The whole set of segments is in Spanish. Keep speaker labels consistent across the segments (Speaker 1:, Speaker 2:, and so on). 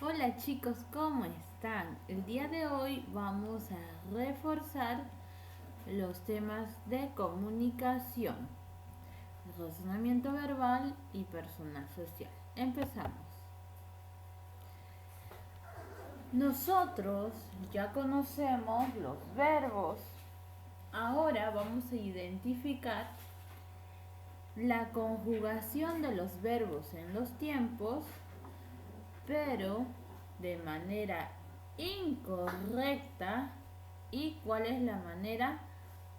Speaker 1: Hola chicos, ¿cómo están? El día de hoy vamos a reforzar los temas de comunicación, razonamiento verbal y personal social. Empezamos. Nosotros ya conocemos los verbos. Ahora vamos a identificar la conjugación de los verbos en los tiempos, pero de manera incorrecta, y cuál es la manera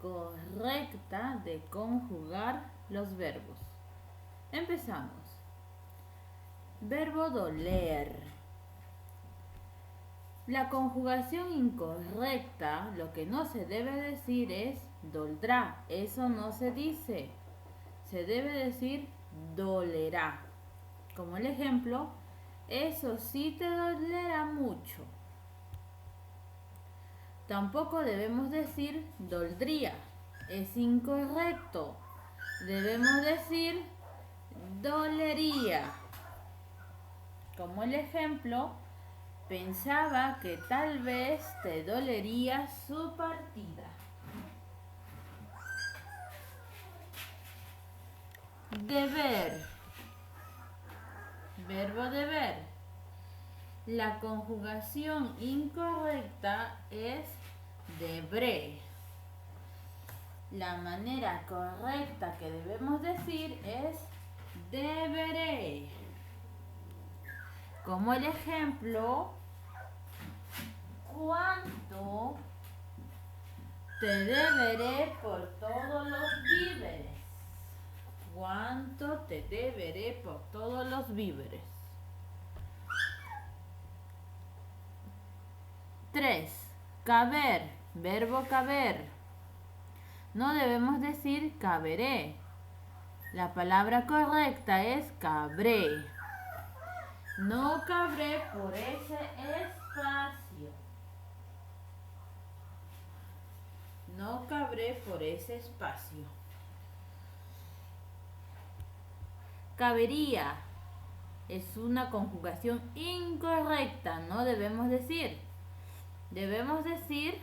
Speaker 1: correcta de conjugar los verbos. Empezamos. Verbo doler. La conjugación incorrecta, lo que no se debe decir es doldrá. Eso no se dice. Se debe decir dolerá. Como el ejemplo, eso sí te dolerá mucho. Tampoco debemos decir doldría. Es incorrecto. Debemos decir dolería. Como el ejemplo, pensaba que tal vez te dolería su partida. Deber. Verbo deber. La conjugación incorrecta es deberé. La manera correcta que debemos decir es deberé. Como el ejemplo, ¿cuánto te deberé por todos los víveres? ¿Cuánto te deberé por todos los víveres? 3. Caber. Verbo caber. No debemos decir caberé. La palabra correcta es cabré. No cabré por ese espacio. No cabré por ese espacio. Cabería. Es una conjugación incorrecta. No debemos decir. Debemos decir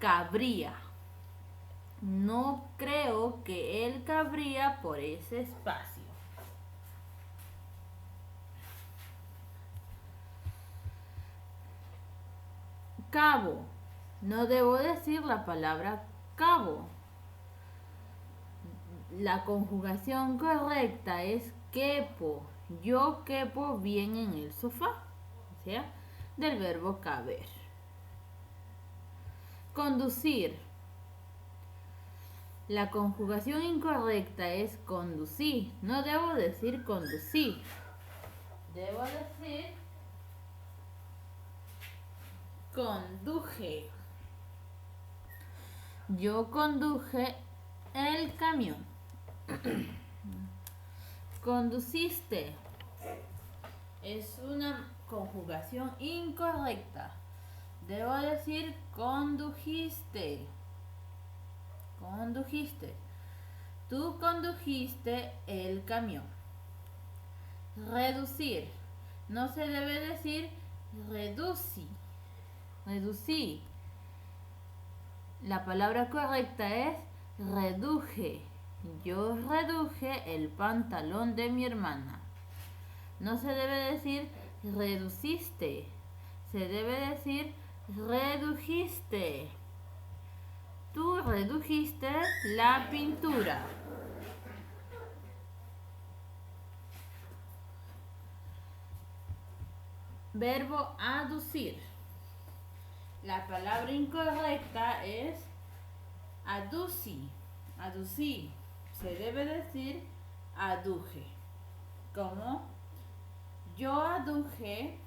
Speaker 1: cabría. No creo que él cabría por ese espacio. Cabo. No debo decir la palabra cabo. La conjugación correcta es quepo. Yo quepo bien en el sofá. O sea, del verbo caber. Conducir. La conjugación incorrecta es conducir. No debo decir conducir. Debo decir conduje. Yo conduje el camión. Conduciste. Es una conjugación incorrecta. Debo decir condujiste. Condujiste. Tú condujiste el camión. Reducir. No se debe decir reducí. Reducí. La palabra correcta es reduje. Yo reduje el pantalón de mi hermana. No se debe decir reduciste. Se debe decir redujiste. Tú redujiste la pintura. Verbo aducir. La palabra incorrecta es aducí. Aducí. Se debe decir aduje. Como yo aduje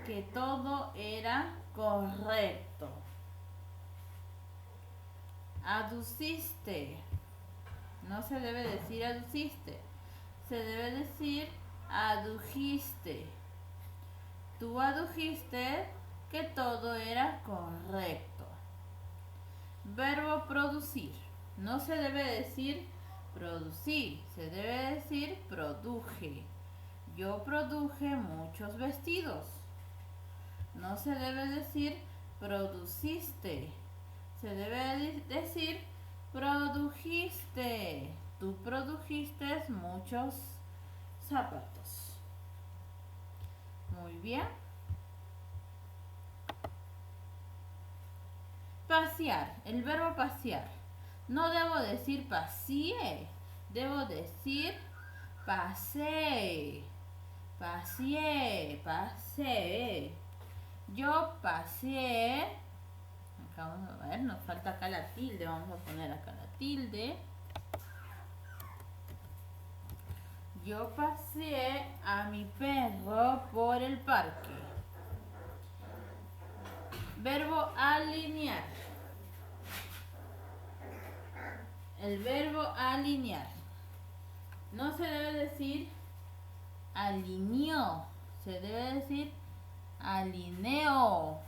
Speaker 1: que todo era correcto. Aduciste. No se debe decir aduciste. Se debe decir adujiste. Tú adujiste que todo era correcto. Verbo producir. No se debe decir producir, se debe decir produje. Yo produje muchos vestidos. No se debe decir produciste. Se debe decir produjiste. Tú produjiste muchos zapatos. Muy bien. Pasear. El verbo pasear. No debo decir paseé. Debo decir pasé. Paseé. Pasé. Yo paseé. Acá vamos a ver, nos falta acá la tilde. Vamos a poner acá la tilde. Yo paseé a mi perro por el parque. Verbo alinear. El verbo alinear. No se debe decir alineó. Se debe decir alineó.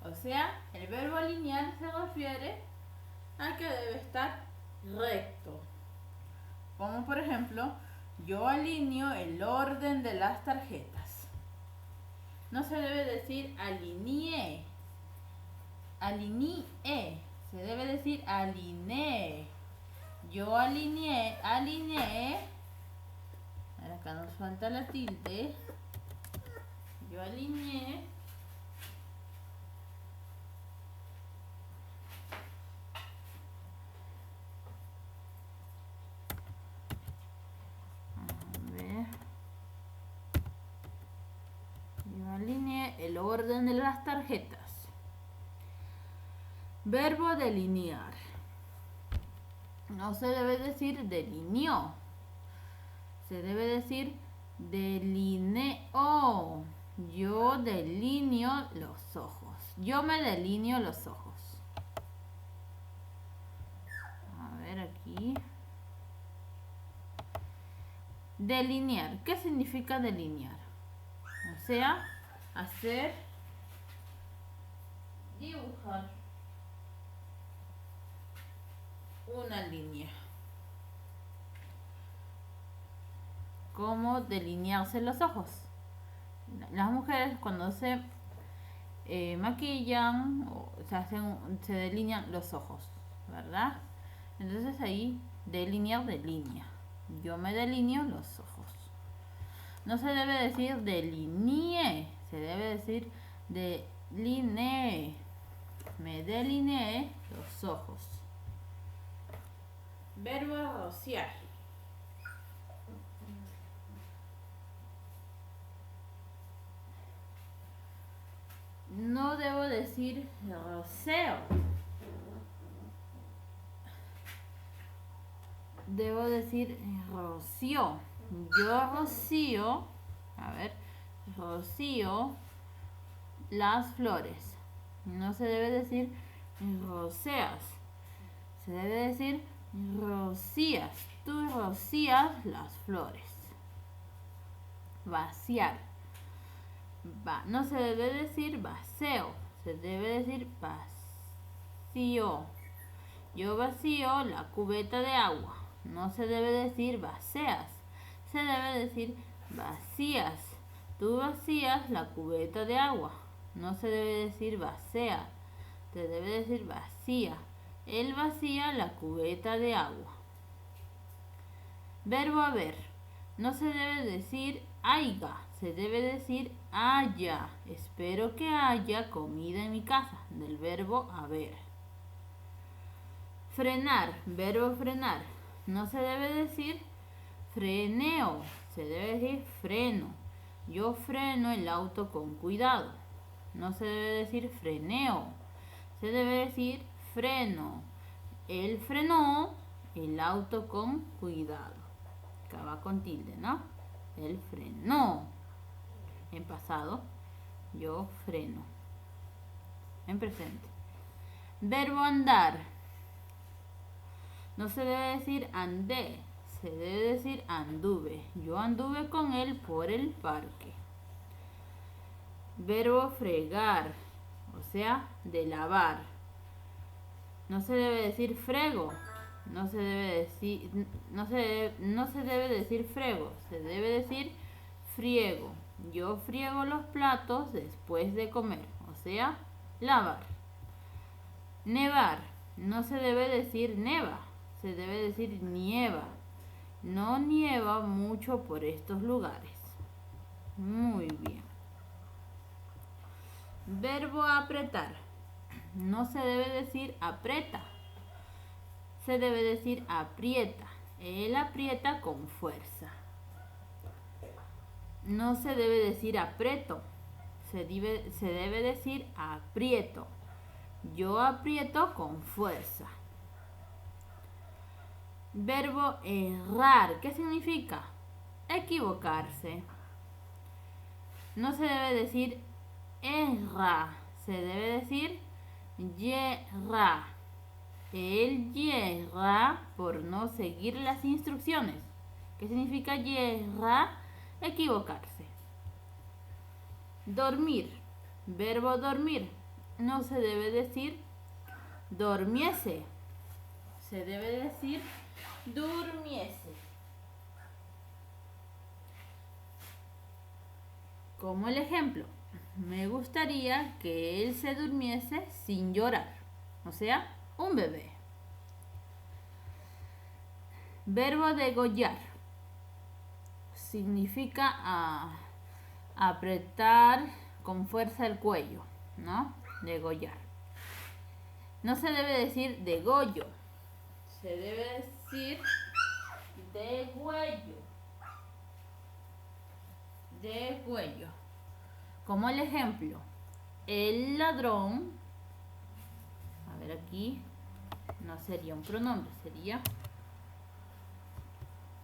Speaker 1: O sea, el verbo alinear se refiere a que debe estar recto. Como por ejemplo, yo alineo el orden de las tarjetas. No se debe decir alineé. Alineé. Se debe decir alineé. Yo alineé. Acá nos falta la tilde. Yo alineé. Yo alineé el orden de las tarjetas. Verbo delinear. No se debe decir delineó. Se debe decir delineó. Yo delineo los ojos. Yo me delineo los ojos. A ver aquí. Delinear. ¿Qué significa delinear? O sea, hacer, dibujar una línea. ¿Cómo delinearse los ojos? Las mujeres cuando se maquillan o se delinean los ojos, ¿verdad? Entonces ahí delinear de línea. Yo me delineo los ojos. No se debe decir delineé, se debe decir delineé. Me delineé los ojos. Verbo rociar. No debo decir roceo. Debo decir roció. Yo rocío, a ver, rocío las flores. No se debe decir roceas. Se debe decir rocías. Tú rocías las flores. Vaciar. No se debe decir vacío. Se debe decir vacío. Yo vacío la cubeta de agua. No se debe decir vacías. Se debe decir vacías. Tú vacías la cubeta de agua. No se debe decir vacía. Se debe decir vacía. Él vacía la cubeta de agua. Verbo haber. No se debe decir haiga. Se debe decir haya. Espero que haya comida en mi casa. Del verbo haber. Frenar. Verbo frenar. No se debe decir freneo. Se debe decir freno. Yo freno el auto con cuidado. No se debe decir freneo. Se debe decir freno. Él frenó el auto con cuidado. Acá va con tilde, ¿no? Él frenó. En pasado, yo freno. En presente. Verbo andar. No se debe decir andé. Se debe decir anduve. Yo anduve con él por el parque. Verbo fregar. O sea, de lavar. No se debe decir frego. No se debe decir, no se debe decir frego, se debe decir friego. Yo friego los platos después de comer, o sea, lavar. Nevar, no se debe decir neva, se debe decir nieva. No nieva mucho por estos lugares. Muy bien. Verbo apretar, no se debe decir aprieta, se debe decir aprieta. Él aprieta con fuerza. No se debe decir aprieto, se debe decir aprieto. Yo aprieto con fuerza. Verbo errar, ¿qué significa? Equivocarse. No se debe decir erra, se debe decir yerra. Él yerra por no seguir las instrucciones. ¿Qué significa yerra? Equivocarse. Dormir. Verbo dormir. No se debe decir dormiese. Se debe decir durmiese. Como el ejemplo, me gustaría que él se durmiese sin llorar. O sea, un bebé. Verbo degollar. Significa apretar con fuerza el cuello, ¿no? Degollar. No se debe decir degollo, se debe decir degüello. Degüello. Como el ejemplo, el ladrón, a ver aquí, no sería un pronombre, sería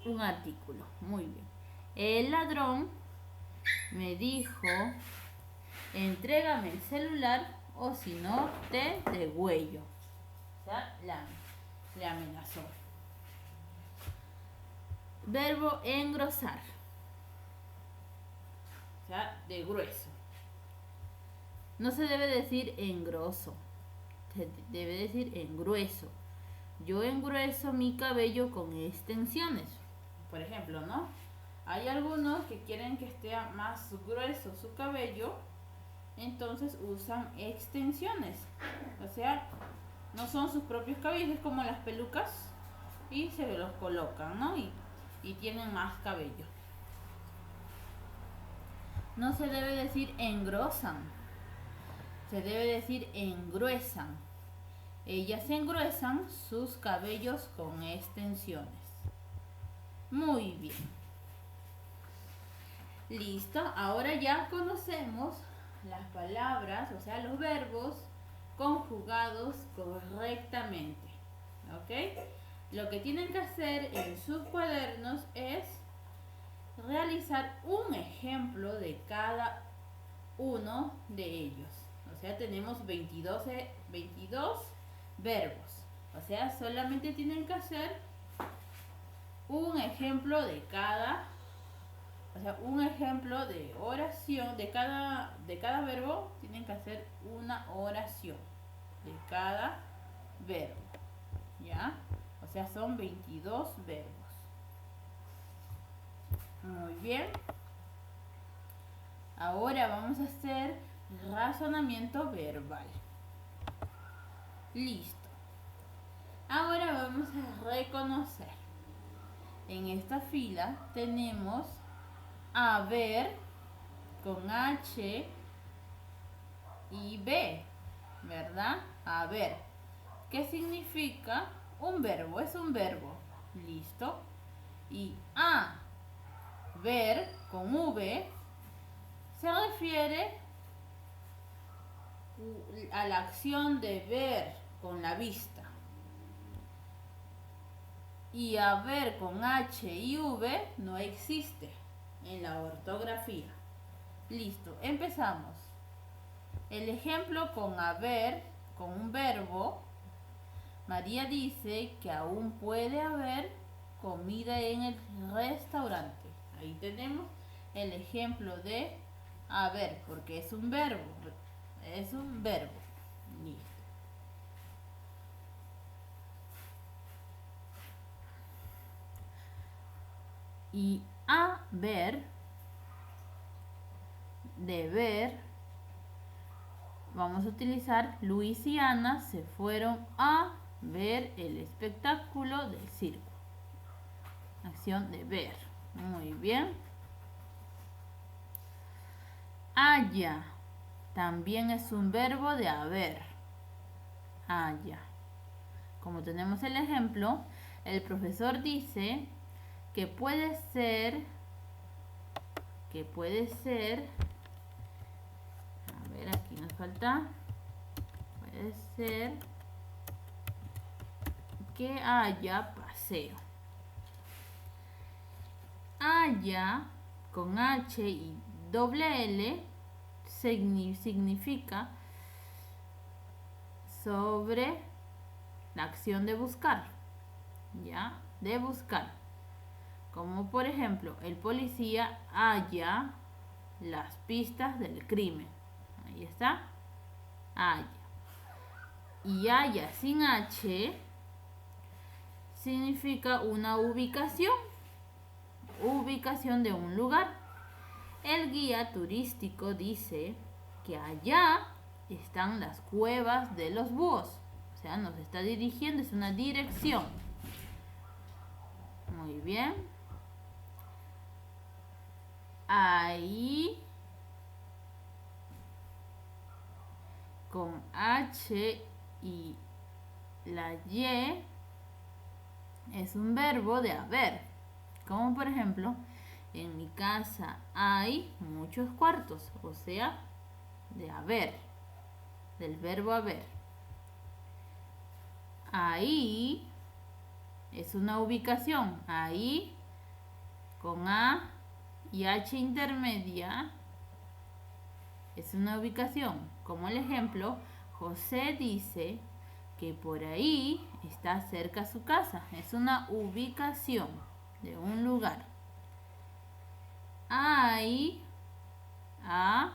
Speaker 1: un artículo. Muy bien. El ladrón me dijo, entrégame el celular o si no te degüello. O sea, le amenazó. Verbo engrosar. O sea, de grueso. No se debe decir engroso, se debe decir engrueso. Yo engrueso mi cabello con extensiones. Por ejemplo, ¿no? Hay algunos que quieren que esté más grueso su cabello, entonces usan extensiones. O sea, no son sus propios cabellos, es como las pelucas y se los colocan, ¿no? Y tienen más cabello. No se debe decir engrosan, se debe decir engruesan. Ellas engruesan sus cabellos con extensiones. Muy bien. Listo, ahora ya conocemos las palabras, o sea, los verbos conjugados correctamente. ¿Ok? Lo que tienen que hacer en sus cuadernos es realizar un ejemplo de cada uno de ellos. O sea, tenemos 22 verbos. O sea, solamente tienen que hacer un ejemplo de cada, o sea, un ejemplo de oración, de cada verbo tienen que hacer una oración de cada verbo. ¿Ya? O sea, son 22 verbos. Muy bien. Ahora vamos a hacer razonamiento verbal. Listo. Ahora vamos a reconocer. En esta fila tenemos haber con H y B, ¿verdad? Haber. ¿Qué significa? Un verbo, es un verbo. Listo. Y a, ver con V, se refiere a la acción de ver con la vista. Y haber con H y V no existe en la ortografía. Listo, empezamos. El ejemplo con haber, con un verbo, María dice que aún puede haber comida en el restaurante. Ahí tenemos el ejemplo de haber, porque es un verbo. Es un verbo. Listo. Y a ver, de ver, vamos a utilizar Luis y Ana se fueron a ver el espectáculo del circo. Acción de ver. Muy bien. Haya también es un verbo de haber. Haya. Como tenemos el ejemplo, el profesor dice que puede ser, a ver, aquí nos falta, puede ser que haya paseo. Haya con H y doble L significa sobre la acción de buscar, ¿ya? De buscar. Como por ejemplo, el policía halla las pistas del crimen. Ahí está. Halla. Y halla sin H significa una ubicación. Ubicación de un lugar. El guía turístico dice que allá están las cuevas de los búhos. O sea, nos está dirigiendo, es una dirección. Muy bien. Ahí con H y la Y es un verbo de haber. Como por ejemplo, en mi casa hay muchos cuartos, o sea, de haber, del verbo haber. Ahí es una ubicación. Ahí con A y H intermedia es una ubicación. Como el ejemplo, José dice que por ahí está cerca su casa. Es una ubicación de un lugar. Hay, A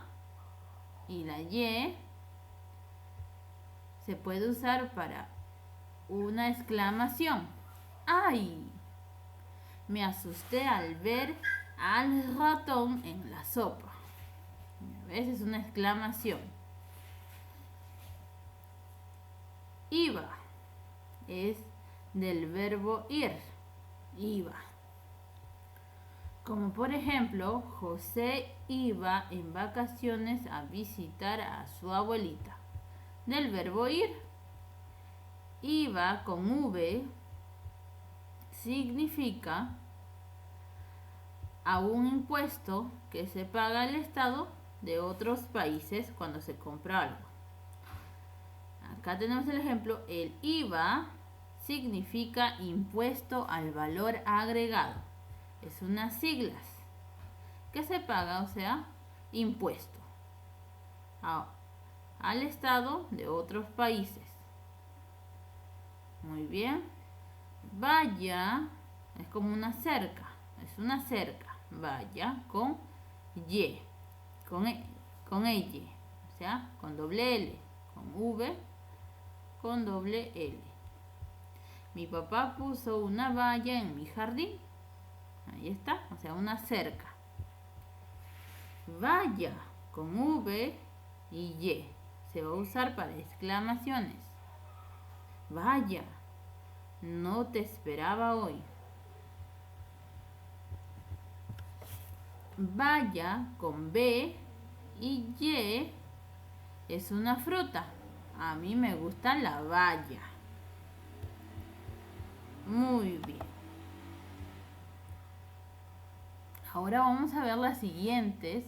Speaker 1: y la Y se puede usar para una exclamación. ¡Ay! Me asusté al ver al ratón en la sopa. ¿Ves? Es una exclamación. Iba es del verbo ir. Iba. Como por ejemplo, José iba en vacaciones a visitar a su abuelita. Del verbo ir. Iba con V significa a un impuesto que se paga al Estado de otros países cuando se compra algo. Acá tenemos el ejemplo, el IVA significa impuesto al valor agregado. Es unas siglas que se paga, o sea, impuesto al Estado de otros países. Muy bien. Vaya es como una cerca, es una cerca. Vaya con Y, con Y, o sea, con doble L, con V, con doble L. Mi papá puso una valla en mi jardín. Ahí está, o sea, una cerca. Vaya con V y Y. Se va a usar para exclamaciones. Vaya, no te esperaba hoy. Vaya con B y Y es una fruta. A mí me gusta la baya. Muy bien. Ahora vamos a ver las siguientes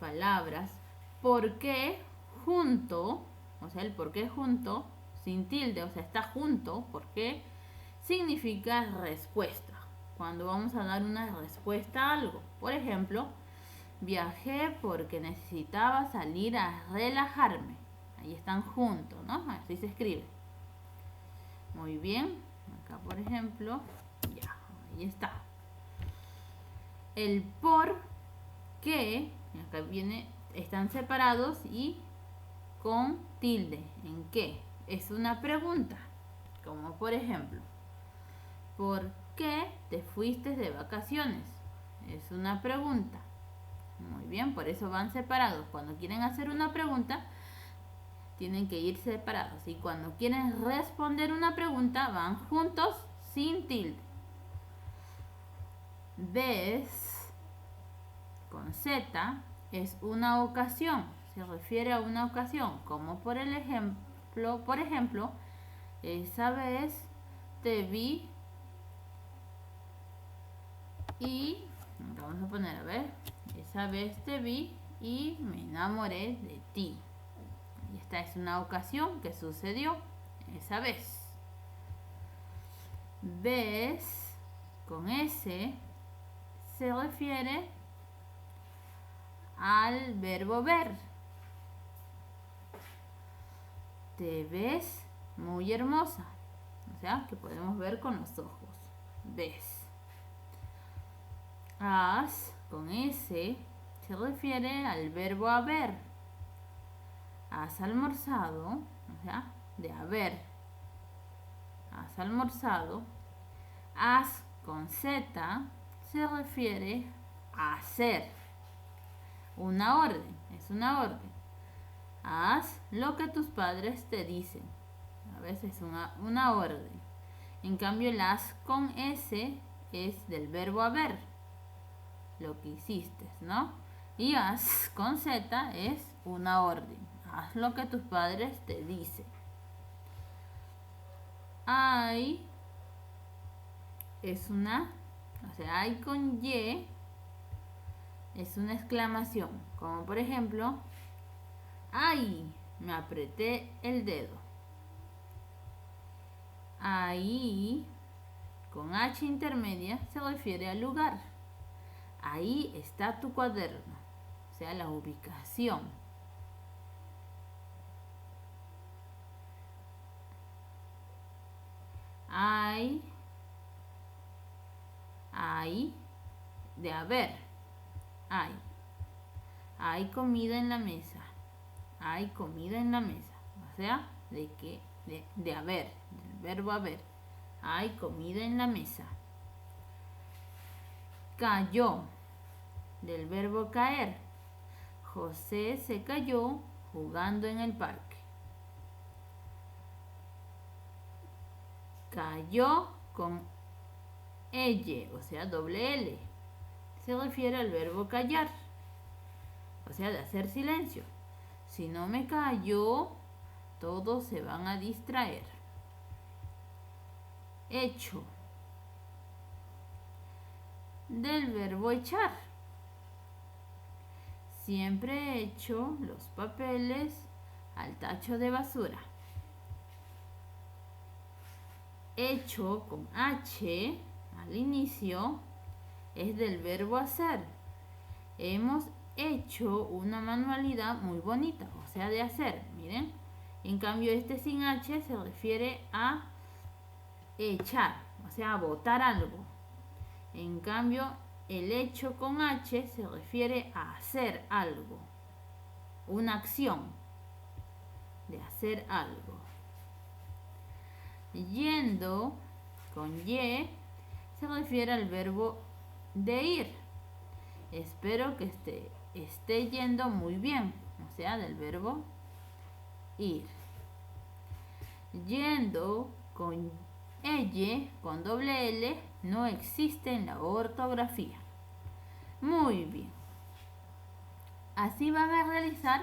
Speaker 1: palabras. ¿Por qué junto? O sea, el por qué junto, sin tilde, o sea, está junto, ¿por qué? Significa respuesta. Cuando vamos a dar una respuesta a algo. Por ejemplo, viajé porque necesitaba salir a relajarme. Ahí están juntos, ¿no? Así se escribe. Muy bien. Acá, por ejemplo, ya, ahí está. El por qué, acá viene, están separados y con tilde. ¿En qué? Es una pregunta. Como por ejemplo, ¿por qué te fuiste de vacaciones? Es una pregunta. Muy bien, por eso van separados. Cuando quieren hacer una pregunta, tienen que ir separados. Y cuando quieren responder una pregunta, van juntos sin tilde. Ves, con Z, es una ocasión. Se refiere a una ocasión. Como por ejemplo, esa vez te vi y, vamos a poner, a ver, esa vez te vi y me enamoré de ti. Y esta es una ocasión que sucedió esa vez. Ves, con S, se refiere al verbo ver. Te ves muy hermosa. O sea, que podemos ver con los ojos. Ves. Has, con S, se refiere al verbo haber. Has almorzado, o sea, de haber. Has almorzado. Has, con Z, se refiere a hacer. Una orden, es una orden. Haz lo que tus padres te dicen. A veces es una orden. En cambio, el haz con S es del verbo haber. Lo que hiciste, ¿no? Y haz con Z es una orden. Haz lo que tus padres te dicen. Hay es una, o sea, hay con Y es una exclamación. Como por ejemplo, ¡ay! Me apreté el dedo. Ahí, con H intermedia, se refiere al lugar. Ahí está tu cuaderno, o sea, la ubicación. Hay de haber. Hay comida en la mesa. Hay comida en la mesa. O sea, de haber, del verbo haber. Hay comida en la mesa. Cayó, del verbo caer. José se cayó jugando en el parque. Cayó con L, o sea, doble L. Se refiere al verbo callar, o sea, de hacer silencio. Si no me callo, todos se van a distraer. Hecho, del verbo echar. Siempre echo los papeles al tacho de basura. Hecho con H al inicio es del verbo hacer. Hemos hecho una manualidad muy bonita, o sea, de hacer, miren. En cambio, este sin H se refiere a echar, o sea, a botar algo. En cambio, el hecho con H se refiere a hacer algo, una acción de hacer algo. Yendo con Y se refiere al verbo de ir. Espero que esté yendo muy bien, o sea, del verbo ir. Yendo con ella, con doble L, no existe en la ortografía. Muy bien. Así van a realizar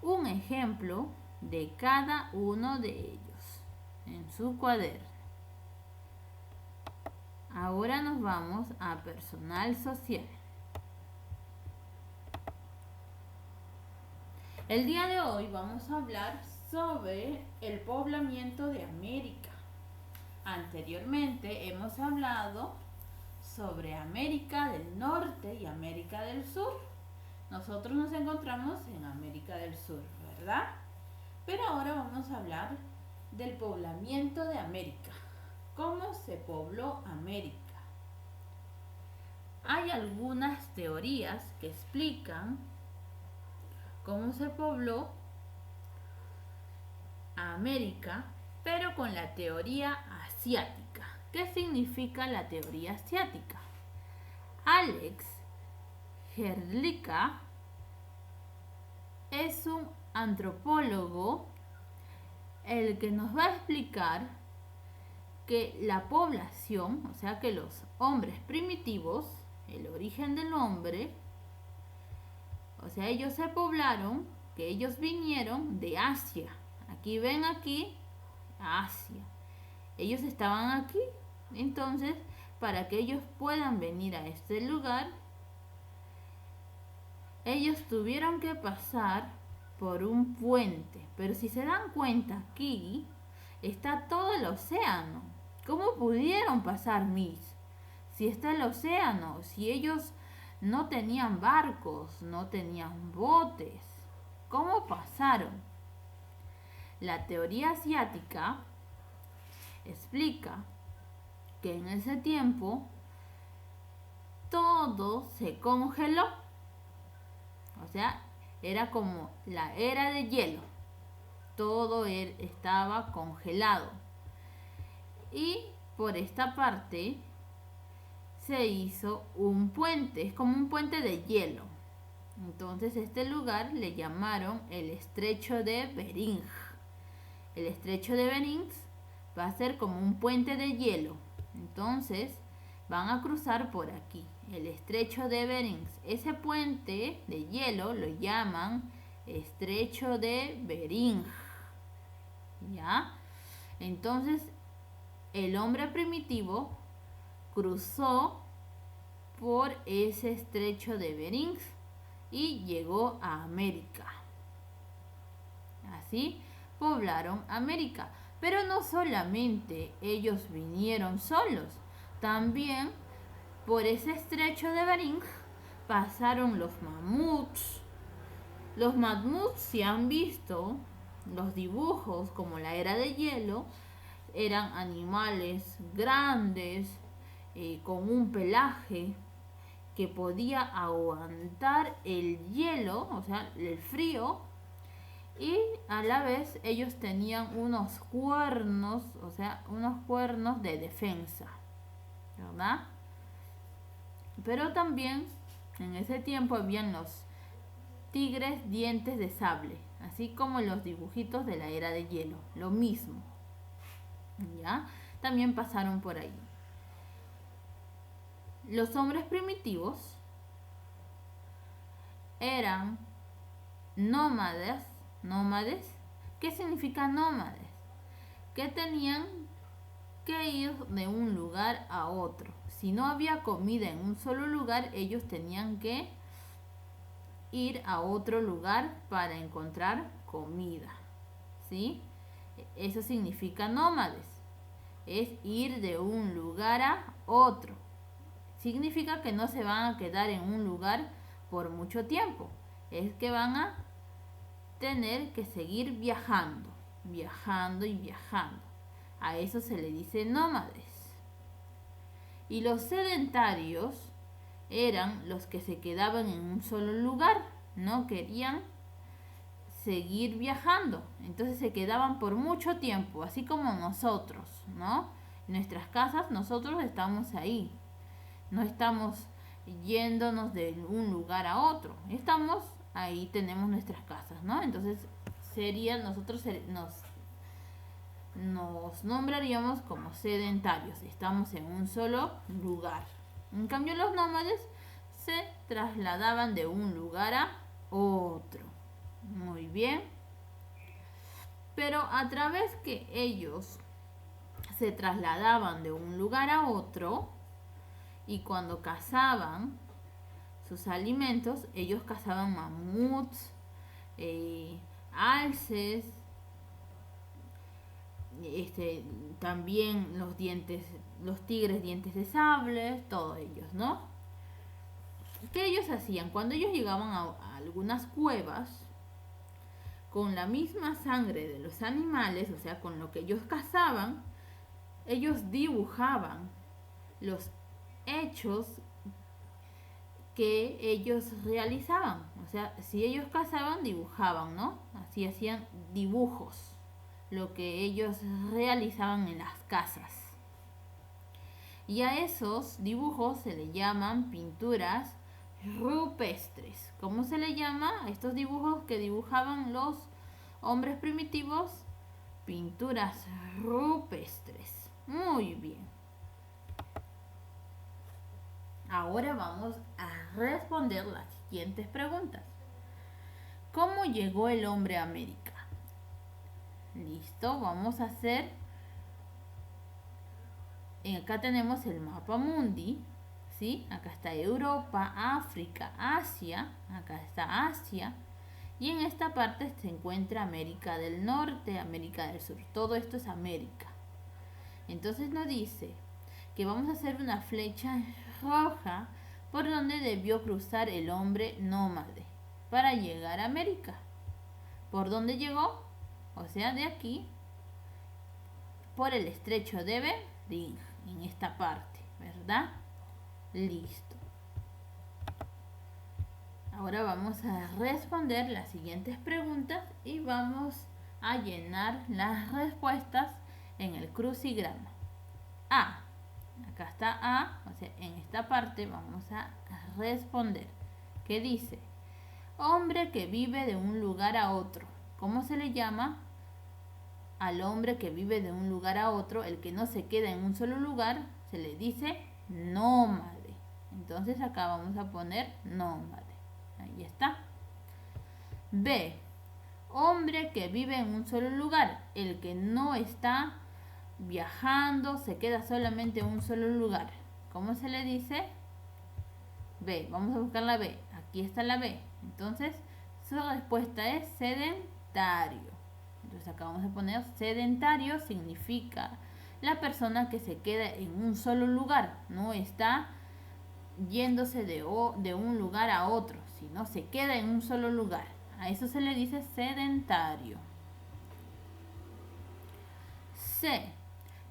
Speaker 1: un ejemplo de cada uno de ellos en su cuaderno. Ahora nos vamos a personal social. El día de hoy vamos a hablar sobre el poblamiento de América. Anteriormente hemos hablado sobre América del Norte y América del Sur. Nosotros nos encontramos en América del Sur, ¿verdad? Pero ahora vamos a hablar del poblamiento de América. ¿Cómo se pobló América? Hay algunas teorías que explican cómo se pobló América, pero con la teoría asiática. ¿Qué significa la teoría asiática? Alex Herlika es un antropólogo el que nos va a explicar que la población, o sea que los hombres primitivos, el origen del hombre, o sea, ellos se poblaron, que ellos vinieron de Asia. Aquí ven aquí, Asia. Ellos estaban aquí, entonces, para que ellos puedan venir a este lugar, ellos tuvieron que pasar por un puente. Pero si se dan cuenta, aquí está todo el océano. ¿Cómo pudieron pasar, Miss? Si está el océano, si ellos no tenían barcos, no tenían botes, ¿cómo pasaron? La teoría asiática explica que en ese tiempo todo se congeló. O sea, era como la era de hielo. Todo estaba congelado. Y por esta parte se hizo un puente, es como un puente de hielo. Entonces este lugar le llamaron el estrecho de Bering. El estrecho de Bering va a ser como un puente de hielo. Entonces van a cruzar por aquí, el estrecho de Bering. Ese puente de hielo lo llaman estrecho de Bering. ¿Ya? Entonces el hombre primitivo cruzó por ese estrecho de Bering y llegó a América. Así poblaron América. Pero no solamente ellos vinieron solos, también por ese estrecho de Bering pasaron los mamuts. Los mamuts, si han visto los dibujos como la era de hielo, eran animales grandes, con un pelaje que podía aguantar el hielo, o sea, el frío, y a la vez ellos tenían unos cuernos, o sea, unos cuernos de defensa, ¿verdad? Pero también en ese tiempo habían los tigres dientes de sable, así como los dibujitos de la era de hielo, lo mismo. ¿Ya? También pasaron por ahí. Los hombres primitivos eran nómades. ¿Qué significa nómades? Que tenían que ir de un lugar a otro. Si no había comida en un solo lugar, ellos tenían que ir a otro lugar para encontrar comida. ¿Sí? Eso significa nómades. Es ir de un lugar a otro. Significa que no se van a quedar en un lugar por mucho tiempo. Es que van a tener que seguir viajando, viajando y viajando. A eso se le dice nómades. Y los sedentarios eran los que se quedaban en un solo lugar, no querían seguir viajando, entonces se quedaban por mucho tiempo, así como nosotros, ¿no? En nuestras casas nosotros estamos ahí, no estamos yéndonos de un lugar a otro, estamos ahí, tenemos nuestras casas, ¿no? Entonces nosotros nos nombraríamos como sedentarios, estamos en un solo lugar. En cambio los nómades se trasladaban de un lugar a otro. Muy bien. Pero a través que ellos se trasladaban de un lugar a otro y cuando cazaban sus alimentos, ellos cazaban mamuts, alces, también los tigres dientes de sable, todos ellos, ¿no? ¿Qué ellos hacían? Cuando ellos llegaban a algunas cuevas, con la misma sangre de los animales, o sea, con lo que ellos cazaban, ellos dibujaban los hechos que ellos realizaban. O sea, si ellos cazaban, dibujaban, ¿no? Así hacían dibujos, lo que ellos realizaban en las casas. Y a esos dibujos se le llaman pinturas rupestres. ¿Cómo se le llama a estos dibujos que dibujaban los hombres primitivos? Pinturas rupestres. Muy bien. Ahora vamos a responder las siguientes preguntas. ¿Cómo llegó el hombre a América? Listo, vamos a hacer. Acá tenemos el mapa mundi, ¿sí? Acá está Europa, África, Asia. Acá está Asia. Y en esta parte se encuentra América del Norte, América del Sur. Todo esto es América. Entonces nos dice que vamos a hacer una flecha roja por donde debió cruzar el hombre nómade para llegar a América. ¿Por dónde llegó? O sea, de aquí, por el estrecho de Bering, en esta parte, ¿verdad? Listo. Ahora vamos a responder las siguientes preguntas y vamos a llenar las respuestas en el crucigrama. A. Acá está A, o sea, en esta parte vamos a responder. ¿Qué dice? Hombre que vive de un lugar a otro. ¿Cómo se le llama al hombre que vive de un lugar a otro? El que no se queda en un solo lugar se le dice nómade. Entonces acá vamos a poner nómade. Ahí está. B. Hombre que vive en un solo lugar. El que no está viajando, se queda solamente en un solo lugar. ¿Cómo se le dice? B. Vamos a buscar la B. Aquí está la B. Entonces, su respuesta es sedentario. Entonces acá vamos a poner sedentario, significa la persona que se queda en un solo lugar. No está yéndose de un lugar a otro, sino se queda en un solo lugar. A eso se le dice sedentario. C.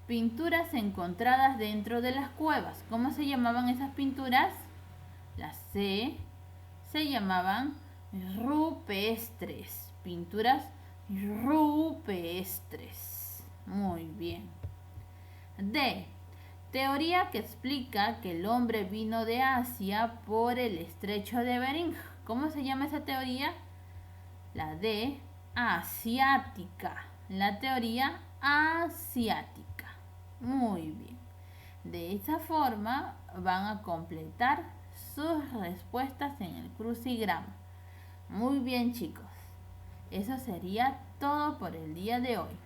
Speaker 1: Pinturas encontradas dentro de las cuevas. ¿Cómo se llamaban esas pinturas? Las C se llamaban rupestres. Pinturas rupestres. Muy bien. D. Teoría que explica que el hombre vino de Asia por el estrecho de Bering. ¿Cómo se llama esa teoría? La D. Asiática. La teoría asiática. Muy bien. De esta forma van a completar sus respuestas en el crucigrama. Muy bien, chicos. Eso sería todo por el día de hoy.